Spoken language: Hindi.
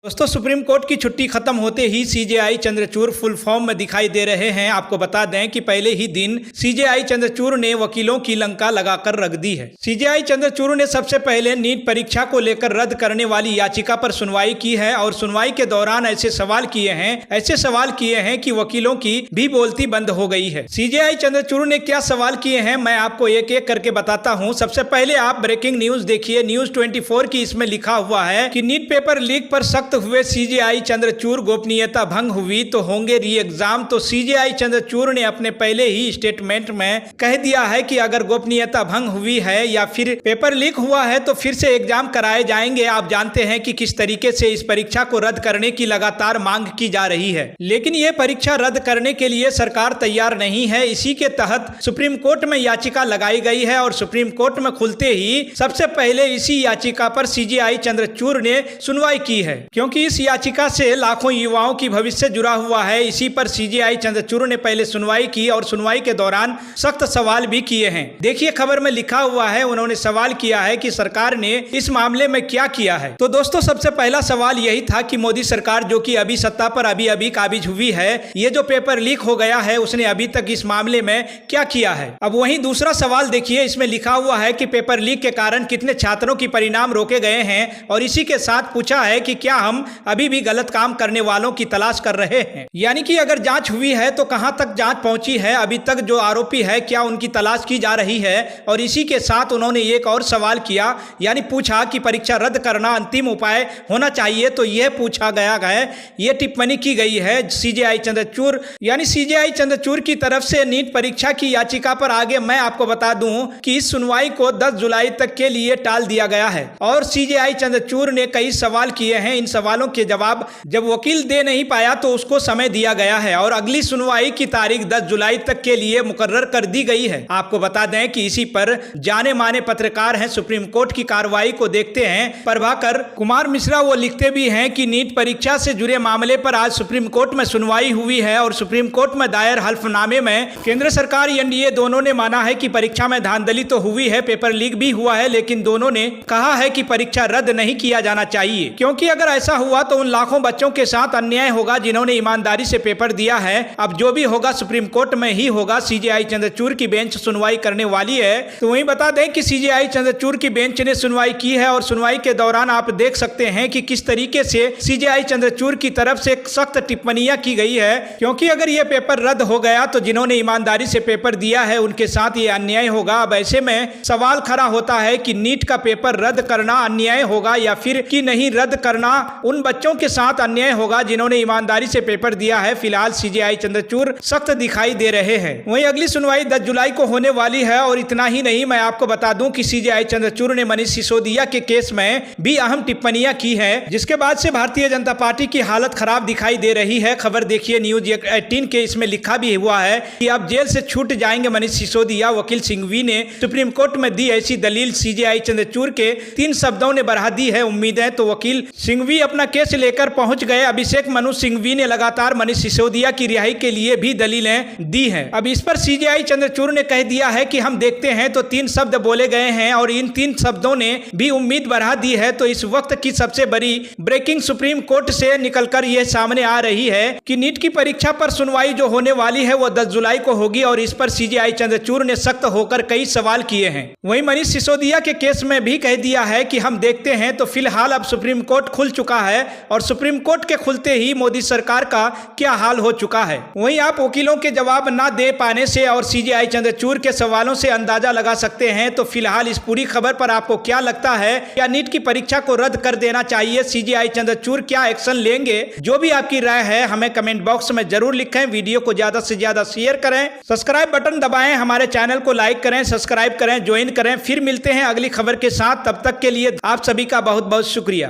दोस्तों, सुप्रीम कोर्ट की छुट्टी खत्म होते ही सीजेआई चंद्रचूड़ फुल फॉर्म में दिखाई दे रहे हैं। आपको बता दें कि पहले ही दिन सीजेआई चंद्रचूड़ ने वकीलों की लंका लगाकर रख दी है। सीजेआई चंद्रचूड़ ने सबसे पहले नीट परीक्षा को लेकर रद्द करने वाली याचिका पर सुनवाई की है और सुनवाई के दौरान ऐसे सवाल किए हैं कि वकीलों की भी बोलती बंद हो गई है। सीजेआई चंद्रचूड़ ने क्या सवाल किए हैं, मैं आपको एक एक करके बताता हूँ। सबसे पहले आप ब्रेकिंग न्यूज देखिए, न्यूज 24 की। इसमें लिखा हुआ है कि नीट पेपर लीक पर सख्त हुए सीजेआई चंद्रचूड़, गोपनीयता भंग हुई तो होंगे री एग्जाम। तो सीजेआई चंद्रचूड़ ने अपने पहले ही स्टेटमेंट में कह दिया है कि अगर गोपनीयता भंग हुई है या फिर पेपर लीक हुआ है तो फिर से एग्जाम कराए जाएंगे। आप जानते हैं कि किस तरीके से इस परीक्षा को रद्द करने की लगातार मांग की जा रही है, लेकिन यह परीक्षा रद्द करने के लिए सरकार तैयार नहीं है। इसी के तहत सुप्रीम कोर्ट में याचिका लगाई गई है और सुप्रीम कोर्ट में खुलते ही सबसे पहले इसी याचिका पर सीजेआई चंद्रचूड़ ने सुनवाई की है, क्योंकि इस याचिका से लाखों युवाओं की भविष्य जुड़ा हुआ है। इसी पर सीजेआई चंद्रचूड़ ने पहले सुनवाई की और सुनवाई के दौरान सख्त सवाल भी किए हैं। देखिए, खबर में लिखा हुआ है, उन्होंने सवाल किया है कि सरकार ने इस मामले में क्या किया है। तो दोस्तों, सबसे पहला सवाल यही था कि मोदी सरकार जो कि अभी सत्ता पर अभी काबिज हुई है, ये जो पेपर लीक हो गया है उसने अभी तक इस मामले में क्या किया है। अब वहीं दूसरा सवाल देखिए, इसमें लिखा हुआ है कि पेपर लीक के कारण कितने छात्रों की परिणाम रोके गए हैं और इसी के साथ पूछा है कि क्या हम अभी भी गलत काम करने वालों की तलाश कर रहे हैं, यानी कि अगर जांच हुई है तो कहां तक जांच पहुंची है, अभी तक जो आरोपी है क्या उनकी तलाश की जा रही है। और इसी के साथ उन्होंने एक और सवाल किया, यानी पूछा कि परीक्षा रद्द करना अंतिम उपाय होना चाहिए। तो यह पूछा गया है, यह टिप्पणी की गई है सीजेआई चंद्रचूड़, यानी सीजेआई चंद्रचूड़ की तरफ से नीट परीक्षा की याचिका पर। आगे मैं आपको बता दूं कि इस सुनवाई को 10 जुलाई तक के लिए टाल दिया गया है और सीजेआई चंद्रचूड़ ने कई सवाल किए हैं। इन सवालों के जवाब जब वकील दे नहीं पाया तो उसको समय दिया गया है और अगली सुनवाई की तारीख 10 जुलाई तक के लिए मुकर्रर कर दी गई है। आपको बता दें कि इसी पर जाने माने पत्रकार हैं, सुप्रीम कोर्ट की कार्रवाई को देखते हैं प्रभाकर कुमार मिश्रा। वो लिखते भी हैं कि नीट परीक्षा से जुड़े मामले पर आज सुप्रीम कोर्ट में सुनवाई हुई है और सुप्रीम कोर्ट में दायर हल्फनामे में केंद्र सरकार एनडीए दोनों ने माना है कि परीक्षा में धांधली तो हुई है, पेपर लीक भी हुआ है, लेकिन दोनों ने कहा है कि परीक्षा रद्द नहीं किया जाना चाहिए, क्योंकि अगर ऐसा हुआ तो उन लाखों बच्चों के साथ अन्याय होगा जिन्होंने ईमानदारी से पेपर दिया है। अब जो भी होगा सुप्रीम कोर्ट में ही होगा। सीजेआई चंद्रचूड़ की बेंच सुनवाई करने वाली है। तो वहीं बता दें कि सीजेआई चंद्रचूड़ की बेंच ने सुनवाई की है और सुनवाई के दौरान आप देख सकते हैं कि किस तरीके से सीजेआई चंद्रचूड़ की तरफ से सख्त टिप्पणियां की गई है, क्योंकि अगर यह पेपर रद्द हो गया तो जिन्होंने ईमानदारी से पेपर दिया है उनके साथ ये अन्याय होगा। अब ऐसे में सवाल खड़ा होता है कि नीट का पेपर रद्द करना अन्याय होगा या फिर कि नहीं रद्द करना उन बच्चों के साथ अन्याय होगा जिन्होंने ईमानदारी से पेपर दिया है। फिलहाल सीजेआई चंद्रचूड़ सख्त दिखाई दे रहे हैं। वहीं अगली सुनवाई 10 जुलाई को होने वाली है और इतना ही नहीं, मैं आपको बता दूं कि सीजेआई चंद्रचूड़ ने मनीष सिसोदिया के केस में भी अहम टिप्पणियां की है, जिसके बाद से भारतीय जनता पार्टी की हालत खराब दिखाई दे रही है। खबर देखिए न्यूज 18 के, इसमें लिखा भी हुआ है कि अब जेल से छूट जाएंगे मनीष सिसोदिया। वकील सिंघवी ने सुप्रीम कोर्ट में दी ऐसी दलील। सीजेआई चंद्रचूड़ के 3 शब्दों ने बढ़ा दी है उम्मीदें। तो वकील सिंघवी अपना केस लेकर पहुंच गए। अभिषेक मनु सिंघवी ने लगातार मनीष सिसोदिया की रिहाई के लिए भी दलीलें दी हैं। अब इस पर सीजेआई चंद्रचूड़ ने कह दिया है कि हम देखते हैं। तो 3 शब्द बोले गए हैं और इन 3 शब्दों ने भी उम्मीद बढ़ा दी है। तो इस वक्त की सबसे बड़ी ब्रेकिंग सुप्रीम कोर्ट से निकलकर यह सामने आ रही है कि नीट की परीक्षा पर सुनवाई जो होने वाली है वो 10 जुलाई को होगी और इस पर सीजेआई चंद्रचूड़ ने सख्त होकर कई सवाल किए हैं। वहीं मनीष सिसोदिया के केस में भी कह दिया है कि हम देखते हैं। तो फिलहाल अब सुप्रीम कोर्ट खुल चुका है और सुप्रीम कोर्ट के खुलते ही मोदी सरकार का क्या हाल हो चुका है। वहीं आप वकीलों के जवाब ना दे पाने से और सीजेआई चंद्रचूड़ के सवालों से अंदाजा लगा सकते हैं। तो फिलहाल इस पूरी खबर पर आपको क्या लगता है, क्या नीट की परीक्षा को रद्द कर देना चाहिए, सीजेआई चंद्रचूड़ क्या एक्शन लेंगे? जो भी आपकी राय है हमें कमेंट बॉक्स में जरूर लिखें। वीडियो को ज्यादा से ज्यादा शेयर करें, सब्सक्राइब बटन दबाएं, हमारे चैनल को लाइक करें, सब्सक्राइब करें, ज्वाइन करें। फिर मिलते हैं अगली खबर के साथ, तब तक के लिए आप सभी का बहुत बहुत शुक्रिया।